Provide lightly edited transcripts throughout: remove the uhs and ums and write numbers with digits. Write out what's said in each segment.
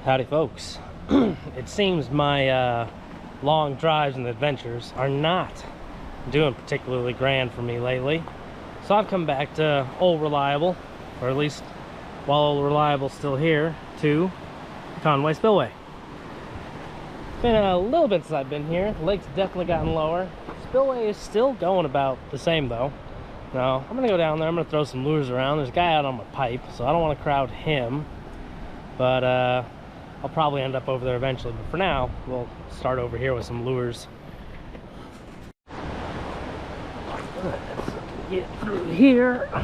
Howdy folks. It seems my long drives and adventures are not doing particularly grand for me lately. So I've come back to Old Reliable, or at least while Old Reliable's still here, to Conway Spilway. It's been a little bit since I've been here. The lake's definitely gotten lower. Spilway is still going about the same though. Now, I'm gonna go down there, I'm gonna throw some lures around. There's a guy out on my pipe, so I don't want to crowd him. But I'll probably end up over there eventually, but for now, we'll start over here with some lures. Let's get through here. I'm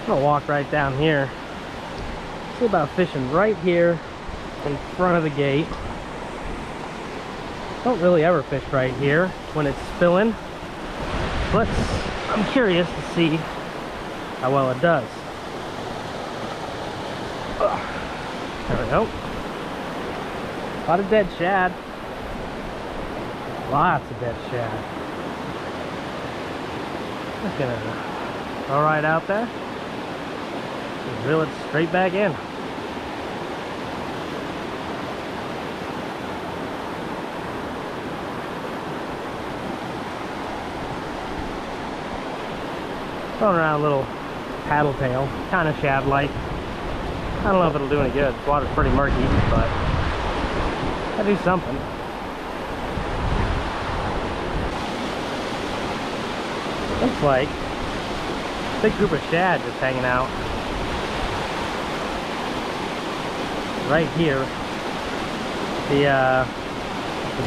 gonna walk right down here. See about fishing right here in front of the gate. Don't really ever fish right here when it's spilling, but I'm curious to see how well it does. There we go. A lot of dead shad. Lots of dead shad. Just gonna go right out there and reel it straight back in. Throwing around a little paddle tail, kind of shad-like. I don't know if it'll do any good. The water's pretty murky, but I do something. Looks like a big group of shad just hanging out right here. The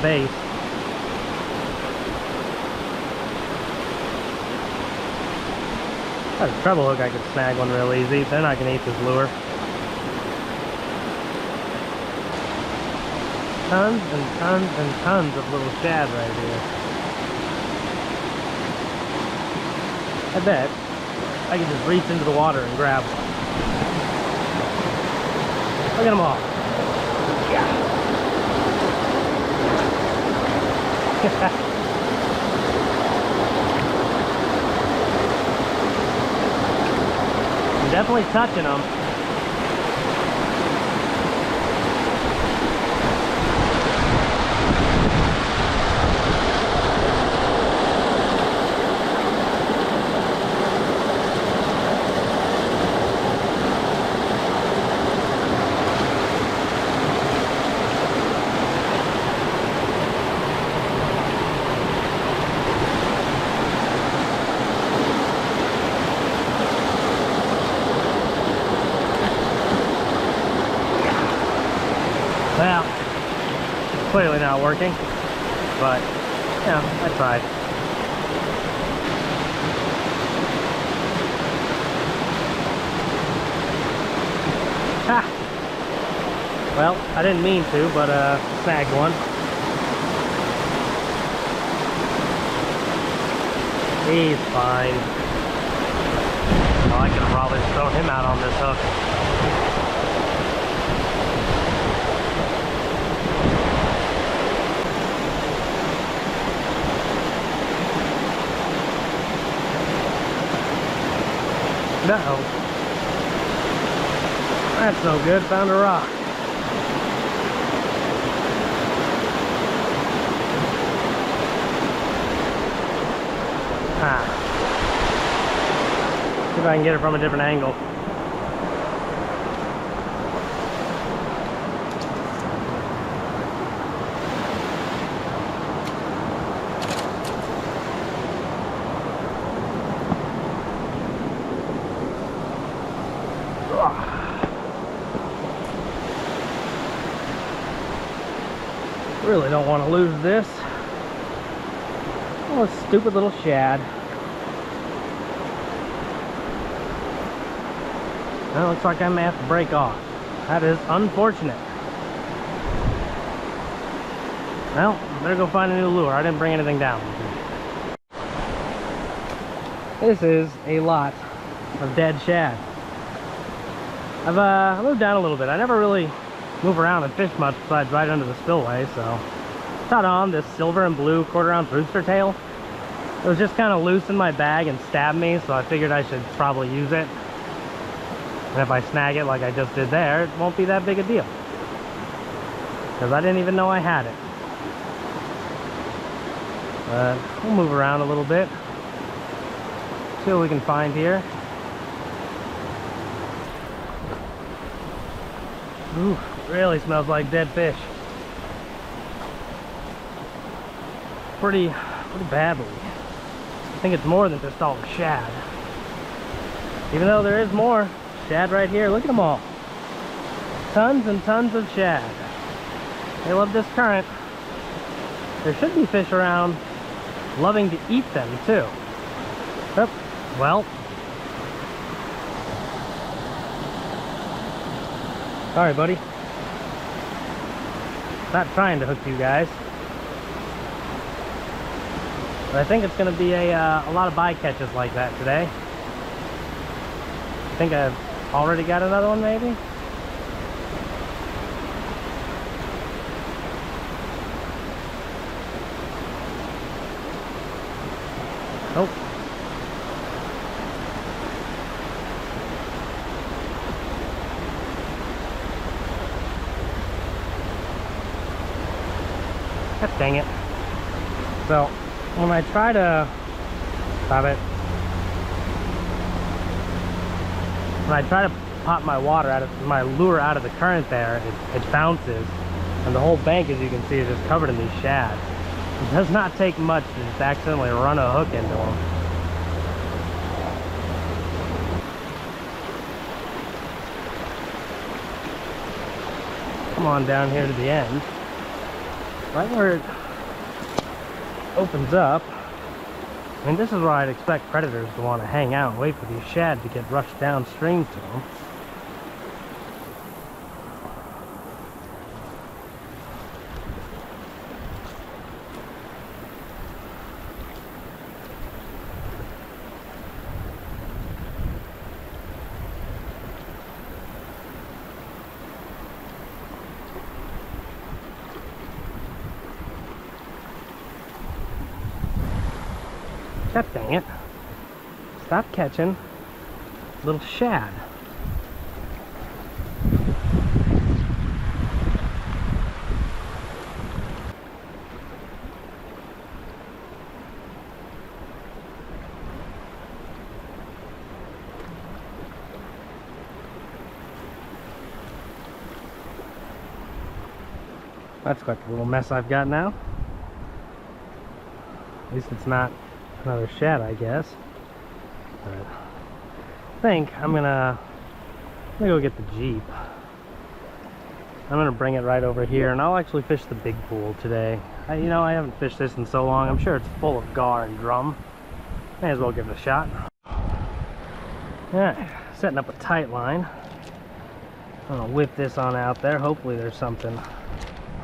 base. If I had a treble hook, I could snag one real easy. They're not gonna eat this lure. Tons and tons and tons of little shad right here. I bet I can just reach into the water and grab one. Look at them all. Yeah. I'm definitely touching them. Well, clearly not working, but yeah, I tried. Ha! Well, I didn't mean to, but snagged one. He's fine. Oh, I could have probably thrown him out on this hook. No, that's no good. Found a rock. See if I can get it from a different angle. Really don't want to lose this. Oh, a stupid little shad. Well, looks like I may have to break off. That is unfortunate. Well, better go find a new lure. I didn't bring anything down. This is a lot of dead shad. I've moved down a little bit. I never really move around and fish much besides right under the spillway, so caught on this silver and blue quarter-ounce rooster tail. It was just kind of loose in my bag and stabbed me, so I figured I should probably use it. And if I snag it like I just did there, it won't be that big a deal. Because I didn't even know I had it. But we'll move around a little bit. See what we can find here. Ooh, really smells like dead fish. Pretty badly. I think it's more than just all the shad. Even though there is more shad right here. Look at them all. Tons and tons of shad. They love this current. There should be fish around loving to eat them too. Yep. Well. Sorry, buddy. Not trying to hook you guys. But I think it's going to be a lot of bycatches like that today. I think I've already got another one, maybe? Oh. God dang it. So, when I try to... Stop it. When I try to pop my lure out of the current there, it bounces. And the whole bank, as you can see, is just covered in these shad. It does not take much to just accidentally run a hook into them. Come on down here to the end. Right where it opens up. I mean, this is where I'd expect predators to want to hang out and wait for these shad to get rushed downstream to them. God dang it. Stop catching little shad. That's quite the little mess I've got now. At least it's not another shad, I guess. But I think I'm gonna go get the Jeep. I'm gonna bring it right over here, and I'll actually fish the big pool today. You know, I haven't fished this in so long. I'm sure it's full of gar and drum. May as well give it a shot. Alright, setting up a tight line. I'm gonna whip this on out there. Hopefully there's something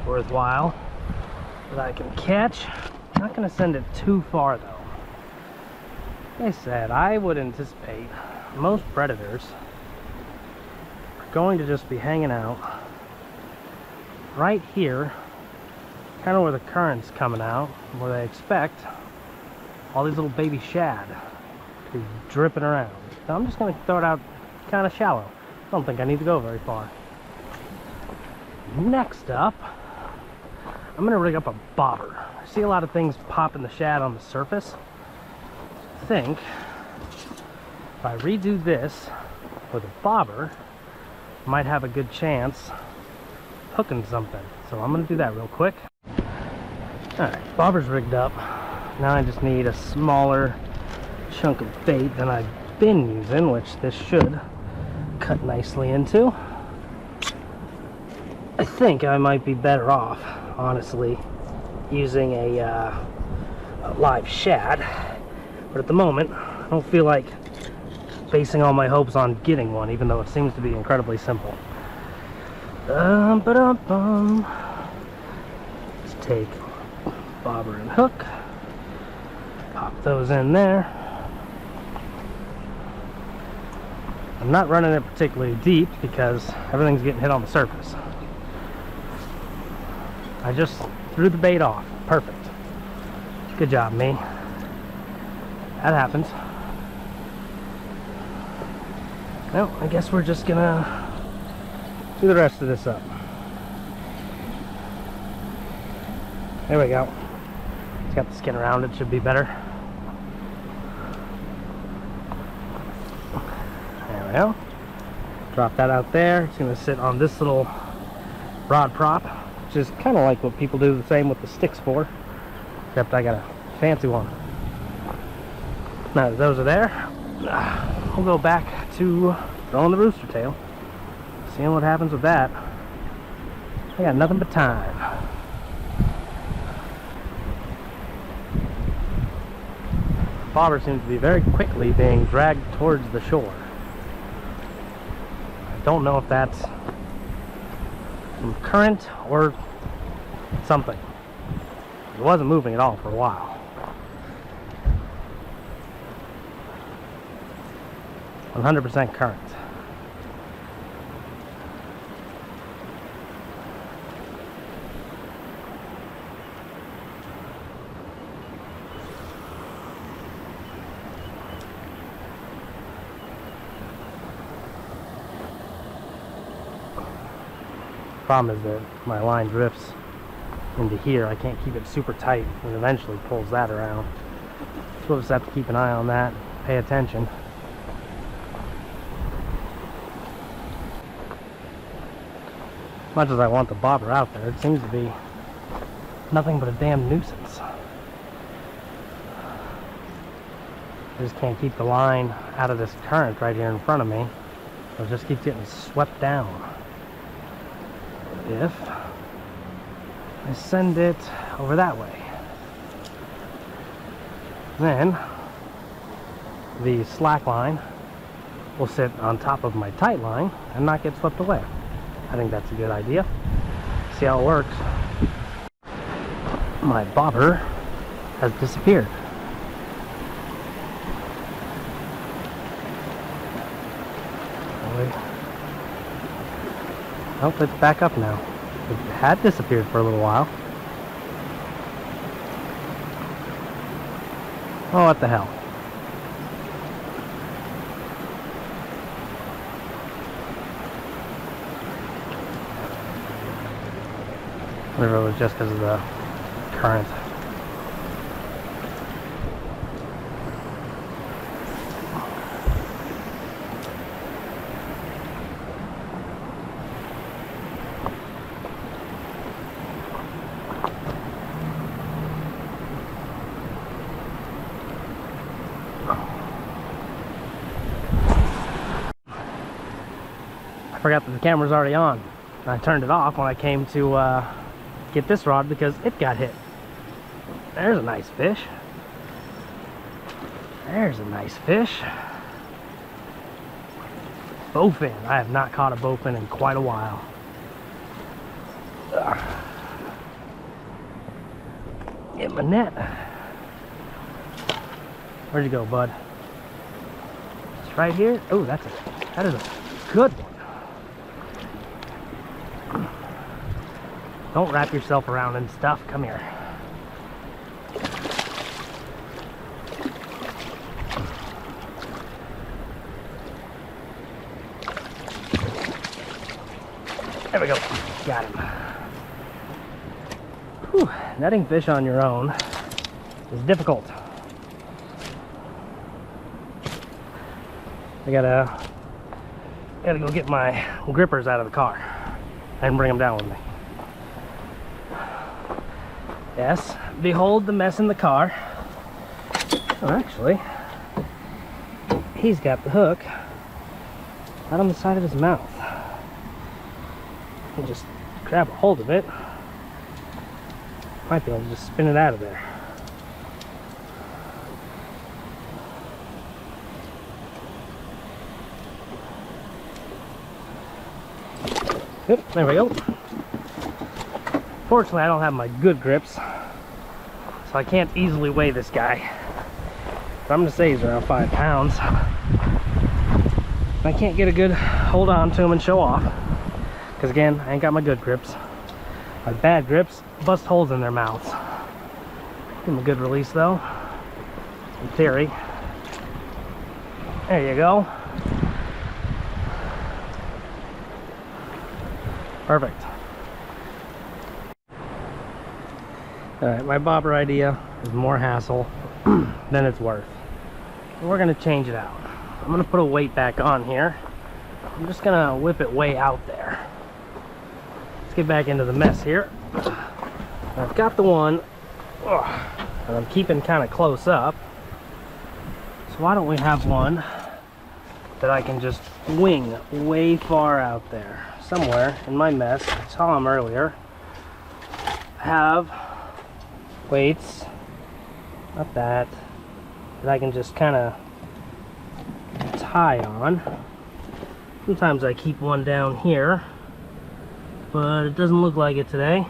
worthwhile that I can catch. I'm not gonna send it too far though. Like I said, I would anticipate most predators are going to just be hanging out right here, kind of where the current's coming out, where they expect all these little baby shad to be dripping around. So I'm just going to throw it out kind of shallow. I don't think I need to go very far. Next up, I'm going to rig up a bobber. I see a lot of things popping the shad on the surface. I think if I redo this with a bobber, I might have a good chance hooking something. So I'm going to do that real quick. Alright, bobber's rigged up. Now I just need a smaller chunk of bait than I've been using, which this should cut nicely into. I think I might be better off, honestly, using a live shad. But at the moment, I don't feel like basing all my hopes on getting one, even though it seems to be incredibly simple. Let's take bobber and hook, pop those in there. I'm not running it particularly deep because everything's getting hit on the surface. I just threw the bait off. Perfect. Good job, me. That happens. Well, I guess we're just gonna do the rest of this up. There we go. It's got the skin around it, should be better. There we go. Drop that out there. It's gonna sit on this little rod prop, which is kind of like what people do the same with the sticks for, except I got a fancy one. Now that those are there, we'll go back to throwing the rooster tail, seeing what happens with that. I got nothing but time. The bobber seems to be very quickly being dragged towards the shore. I don't know if that's from current or something. It wasn't moving at all for a while. "100% current." Problem is that my line drifts into here. I can't keep it super tight, and eventually pulls that around. So we'll just have to keep an eye on that, pay attention. As much as I want the bobber out there, it seems to be nothing but a damn nuisance. I just can't keep the line out of this current right here in front of me. It just keeps getting swept down. If I send it over that way, then the slack line will sit on top of my tight line and not get swept away. I think that's a good idea. See how it works. My bobber has disappeared. Oh, it's back up now. It had disappeared for a little while. Oh, what the hell. Whatever, it was just because of the current. I forgot that the camera's already on. I turned it off when I came to get this rod because it got hit. There's a nice fish. There's a nice fish. Bowfin. I have not caught a bowfin in quite a while. Get my net. Where'd you go, bud? It's right here. Oh, that is a good one. Don't wrap yourself around and stuff. Come here. There we go. Got him. Whew. Netting fish on your own is difficult. I gotta go get my grippers out of the car and bring them down with me. Yes, behold the mess in the car. Oh, actually, he's got the hook right on the side of his mouth. I'll just grab a hold of it. Might be able to just spin it out of there. Yep, there we go. Fortunately, I don't have my good grips, so I can't easily weigh this guy. But I'm gonna say he's around 5 pounds. I can't get a good hold on to him and show off, because again, I ain't got my good grips. My bad grips bust holes in their mouths. Give them a good release though, in theory. There you go. Perfect. Alright, my bobber idea is more hassle than it's worth. We're going to change it out. I'm going to put a weight back on here. I'm just going to whip it way out there. Let's get back into the mess here. I've got the one that I'm keeping kind of close up. So why don't we have one that I can just wing way far out there. Somewhere in my mess, I saw them earlier, I have weights, not that I can just kind of tie on. Sometimes I keep one down here, but it doesn't look like it today.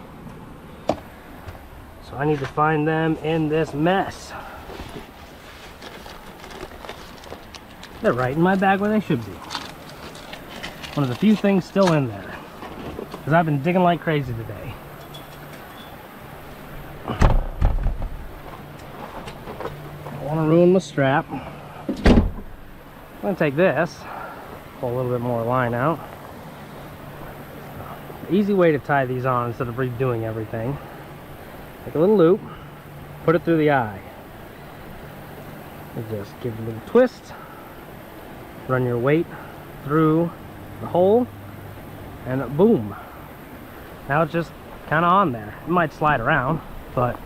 So I need to find them in this mess. They're right in my bag where they should be. One of the few things still in there, because I've been digging like crazy today. Don't want to ruin my strap. I'm going to take this, pull a little bit more line out. Easy way to tie these on instead of redoing everything. Take a little loop, put it through the eye. And just give it a little twist, run your weight through the hole, and boom. Now it's just kind of on there. It might slide around, but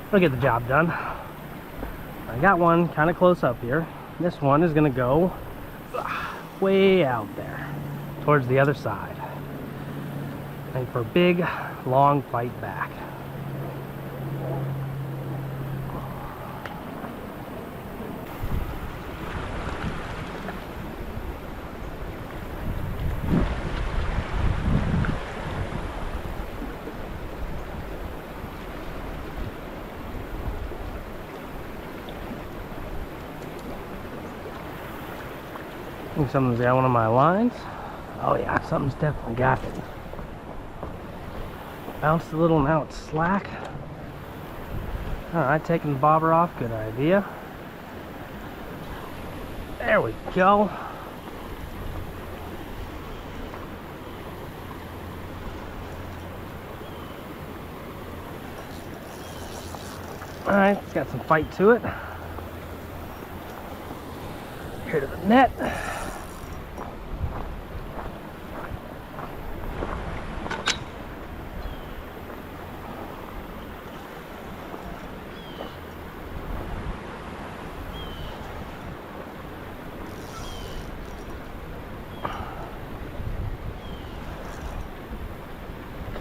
it'll get the job done. I got one kind of close up here. This one is going to go way out there towards the other side, and for a big long fight back. I think something's got one of my lines. Oh yeah, something's definitely got it. Bounced a little, now it's slack. Alright, taking the bobber off, good idea. There we go. Alright, it's got some fight to it. Here to the net.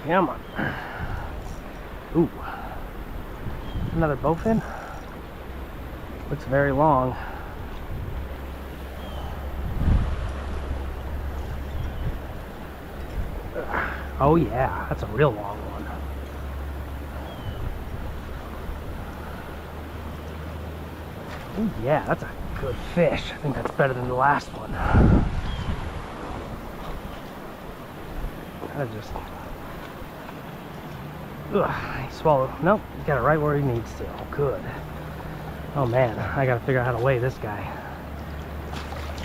Come on. Ooh. Another bowfin. Looks very long. Oh yeah, that's a real long one. Oh yeah, that's a good fish. I think that's better than the last one. I just... Ugh, he swallowed. Nope, he got it right where he needs to. Oh, good. Oh man, I gotta figure out how to weigh this guy.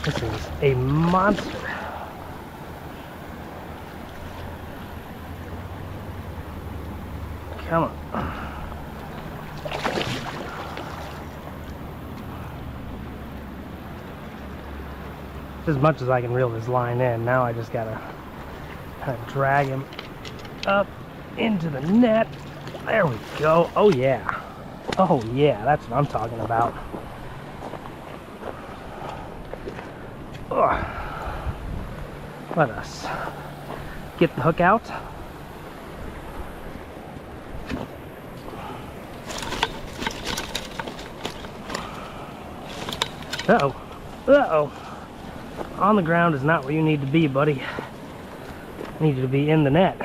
This is a monster. Come on. As much as I can reel this line in, now I just gotta kind of drag him up into the net. There we go. Oh yeah. Oh yeah, that's what I'm talking about. Ugh. Let us get the hook out. Uh-oh. Uh-oh. On the ground is not where you need to be, buddy. You need to be in the net.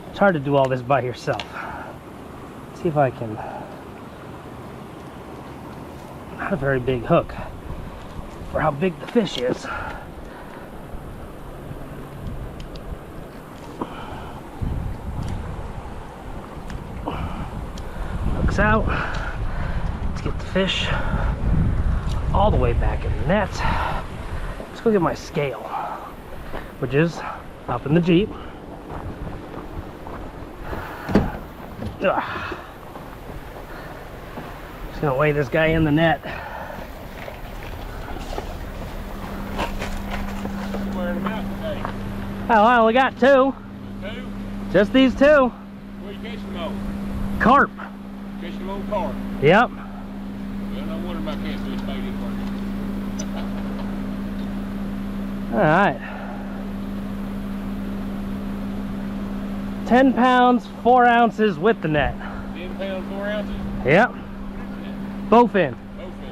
It's hard to do all this by yourself. Let's see if I can... Not a very big hook for how big the fish is. Hook's out. Let's get the fish all the way back in the net. Let's go get my scale. which is up in the Jeep. Ugh. Just gonna weigh this guy in the net. Oh, I only got two. Two? Just these two. Where you catching them on? Carp. Catching them on carp? Yep. Well, no wonder my catfish bait ain't working. Alright. 10 pounds, 4 ounces with the net. 10 pounds, 4 ounces? Yep. Bowfin. Bowfin,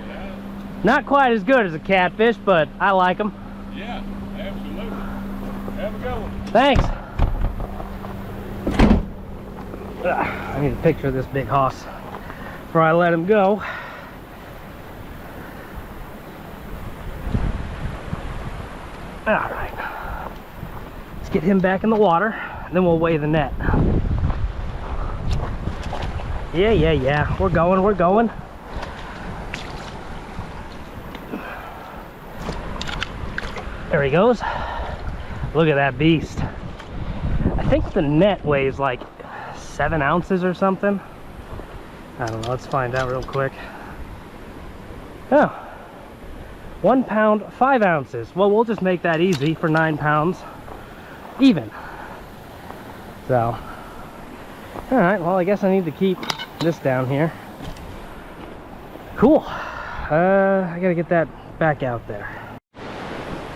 huh? Not quite as good as a catfish, but I like them. Yeah, absolutely. Have a good one. Thanks. I need a picture of this big hoss before I let him go. Alright. Let's get him back in the water, and then we'll weigh the net. Yeah. We're going. There he goes. Look at that beast. I think the net weighs like 7 ounces or something. I don't know, let's find out real quick. Oh, 1 pound, 5 ounces. Well, we'll just make that easy for 9 pounds even. So, all right, well, I guess I need to keep this down here. Cool. I gotta get that back out there.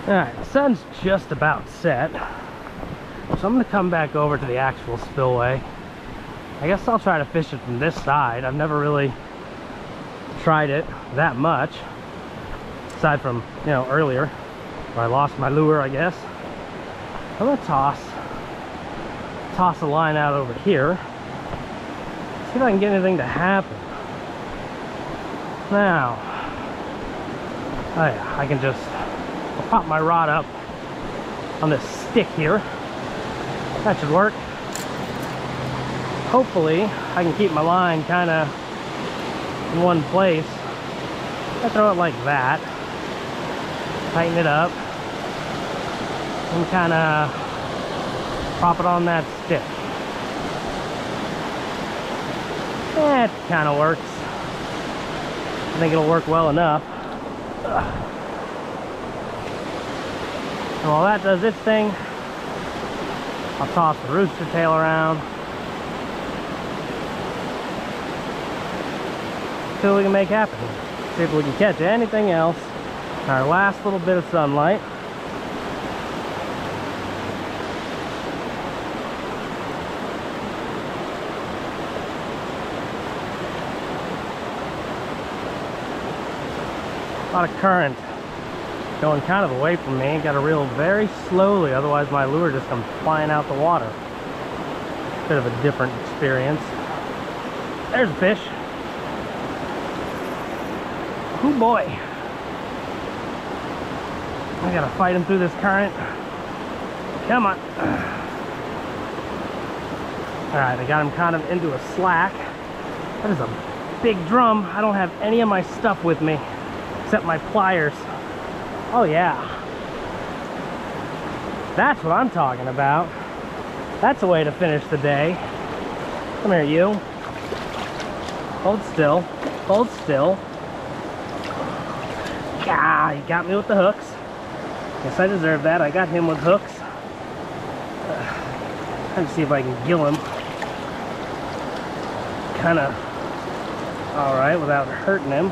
All right, the sun's just about set. So I'm gonna come back over to the actual spillway. I guess I'll try to fish it from this side. I've never really tried it that much, aside from, you know, earlier where I lost my lure, I guess. I'm gonna toss a line out over here, see if I can get anything to happen. Now, oh yeah, I can just pop my rod up on this stick here. That should work. Hopefully I can keep my line kind of in one place. I throw it like that, tighten it up, and kind of prop it on that stick. That kind of works. I think it'll work well enough. And while that does its thing, I'll toss the rooster tail around. See what we can make happen. See if we can catch anything else. Our last little bit of sunlight. A lot of current going kind of away from me. Got to reel very slowly, otherwise my lure just comes flying out the water. Bit of a different experience. There's a fish. Oh boy. I gotta fight him through this current. Come on. Alright, I got him kind of into a slack. That is a big drum. I don't have any of my stuff with me except my pliers. Oh yeah. That's what I'm talking about. That's a way to finish the day. Come here, you. Hold still. Hold still. Ah, he got me with the hooks. Guess I deserve that. I got him with hooks. Trying to see if I can gill him. Kind of alright without hurting him.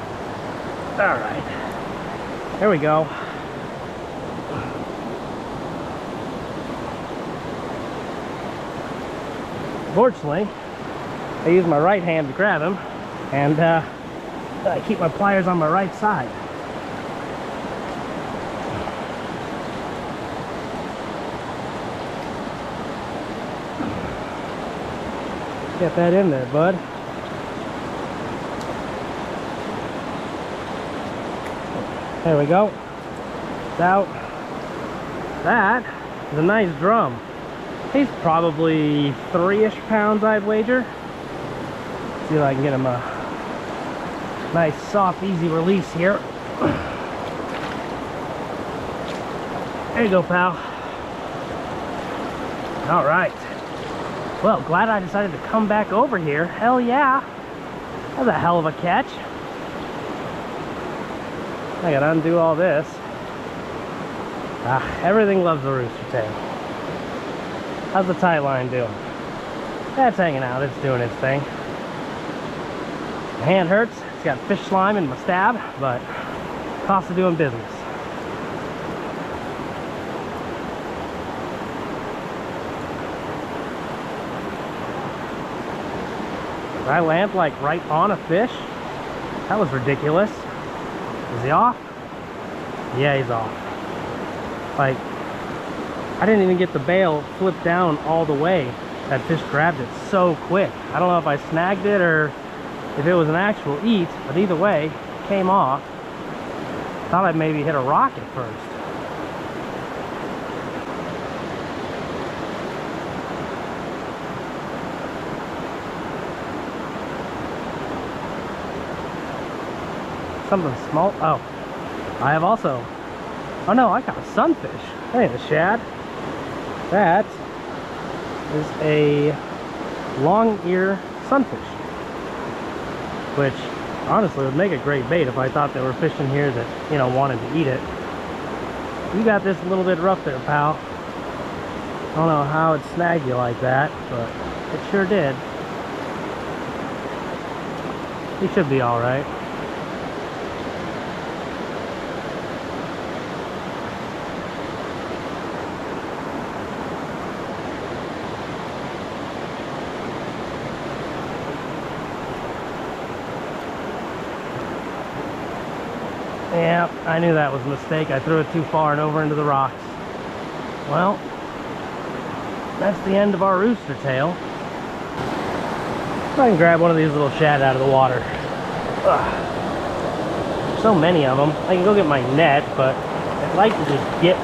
Alright. There we go. Fortunately, I use my right hand to grab him, and I keep my pliers on my right side. Get that in there, bud. There we go. It's out. That is a nice drum. He's probably 3-ish pounds, I'd wager. See if I can get him a nice, soft, easy release here. There you go, pal. All right. Well, glad I decided to come back over here. Hell yeah. That was a hell of a catch. I gotta undo all this. Everything loves the rooster tail. How's the tight line doing? That's hanging out. It's doing its thing. My hand hurts. It's got fish slime in my stab, but cost of doing business. Did I land like right on a fish? That was ridiculous. Is he off? Yeah, he's off. Like, I didn't even get the bail flipped down all the way. That fish grabbed it so quick. I don't know if I snagged it or if it was an actual eat, but either way, it came off. Thought I'd maybe hit a rock at first. Something small. Oh, I have also. Oh no, I got a sunfish. That ain't a shad. That is a long ear sunfish, which honestly would make a great bait if I thought there were fish in here that, you know, wanted to eat it. You got this a little bit rough there, pal. I don't know how it snagged you like that, but it sure did. You should be all right. Yeah, I knew that was a mistake. I threw it too far and over into the rocks. Well, that's the end of our rooster tail. I can grab one of these little shad out of the water. Ugh. So many of them. I can go get my net, but I'd like to just get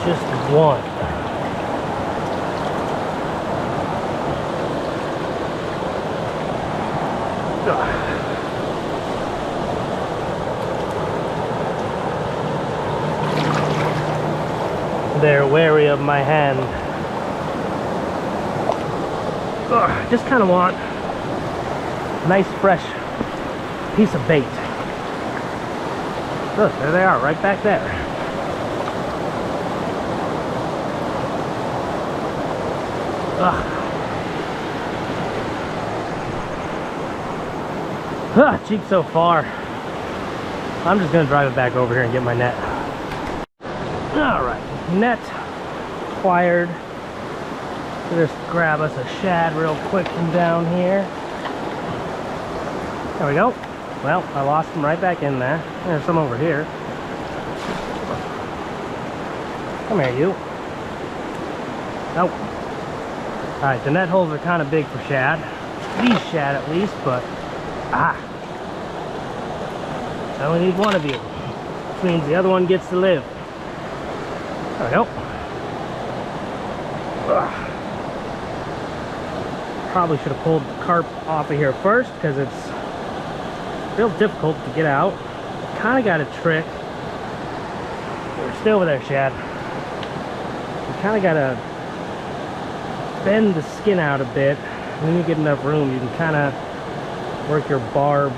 just one. Ugh. They're wary of my hand. Ugh, just kind of want a nice fresh piece of bait. Look, there they are, right back there. Ugh. Cheap so far. I'm just gonna drive it back over here and get my net. All right. Net acquired. Just grab us a shad real quick from down here. There we go. Well, I lost them right back in there. There's some over here. Come here, you. Nope. Alright, the net holes are kind of big for shad. These shad at least, but I only need one of you. Which means the other one gets to live. There we go. Ugh. Probably should have pulled the carp off of here first because it's real difficult to get out. Kind of got a trick. Stay over there, shad. You kind of got to bend the skin out a bit. When you get enough room, you can kind of work your barb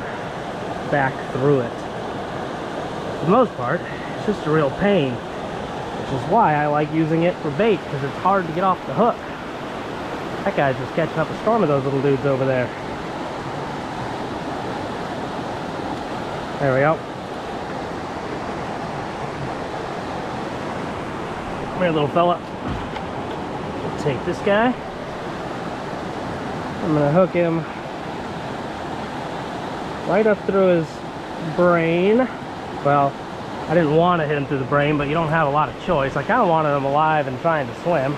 back through it. For the most part, it's just a real pain. Which is why I like using it for bait, because it's hard to get off the hook. That guy's just catching up a storm of those little dudes over there. There we go. Come here, little fella. We'll take this guy. I'm gonna hook him right up through his brain. Well, I didn't want to hit him through the brain, but you don't have a lot of choice. I kind of wanted him alive and trying to swim.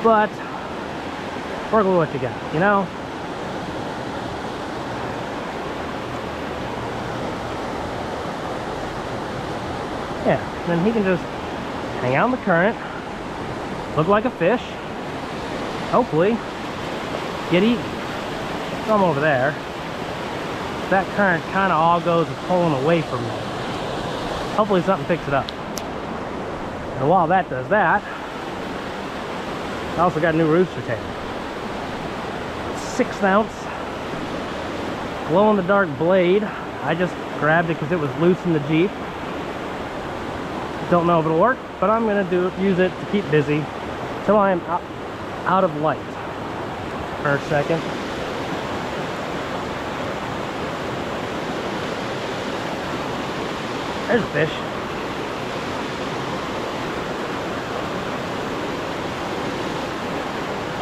But, work with what you got, you know? Yeah, then he can just hang out in the current, look like a fish, hopefully get eaten. Some over there. That current kind of all goes pulling away from me. Hopefully something picks it up. And while that does that, I also got a new rooster tail. 6th ounce glow-in-the-dark blade. I just grabbed it because it was loose in the Jeep. Don't know if it'll work, but I'm gonna use it to keep busy till I am out of light for a second. There's a fish.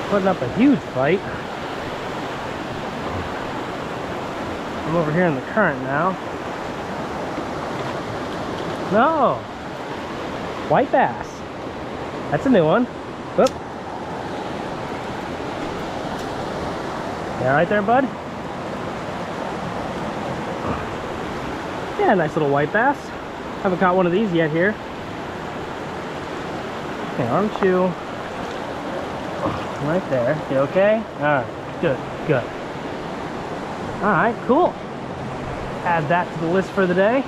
Putting up a huge fight. I'm over here in the current now. No! White bass. That's a new one. Whoop. Yeah, right there, bud? Yeah, nice little white bass. Haven't caught one of these yet here. Okay, aren't you? Right there. You okay? Alright, good, good. Alright, cool. Add that to the list for the day.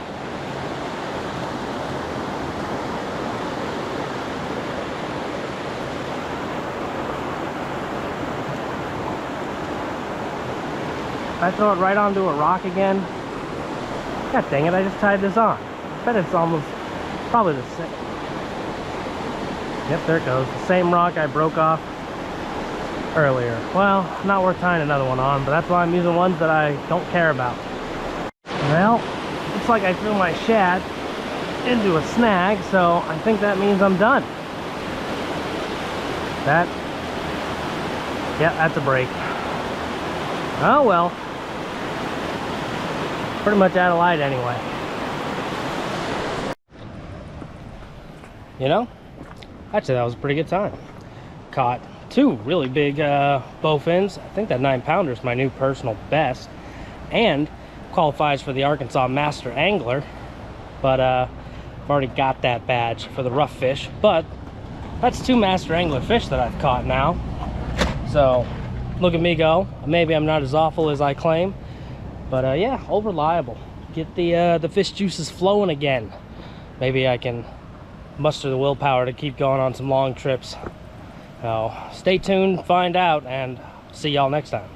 I throw it right onto a rock again. God dang it, I just tied this on. I bet it's almost, probably the same. Yep, there it goes. The same rock I broke off earlier. Well, not worth tying another one on, but that's why I'm using ones that I don't care about. Well, looks like I threw my shad into a snag, so I think that means I'm done. Yeah, that's a break. Oh well. Pretty much out of light anyway. You know, actually that was a pretty good time. Caught 2 really big bowfins. I think that 9-pounder is my new personal best and qualifies for the Arkansas Master Angler, but I've already got that badge for the rough fish. But that's 2 Master Angler fish that I've caught now, so look at me go. Maybe I'm not as awful as I claim, but yeah, all reliable. Get the fish juices flowing again. Maybe I can muster the willpower to keep going on some long trips. So stay tuned, find out, and see y'all next time.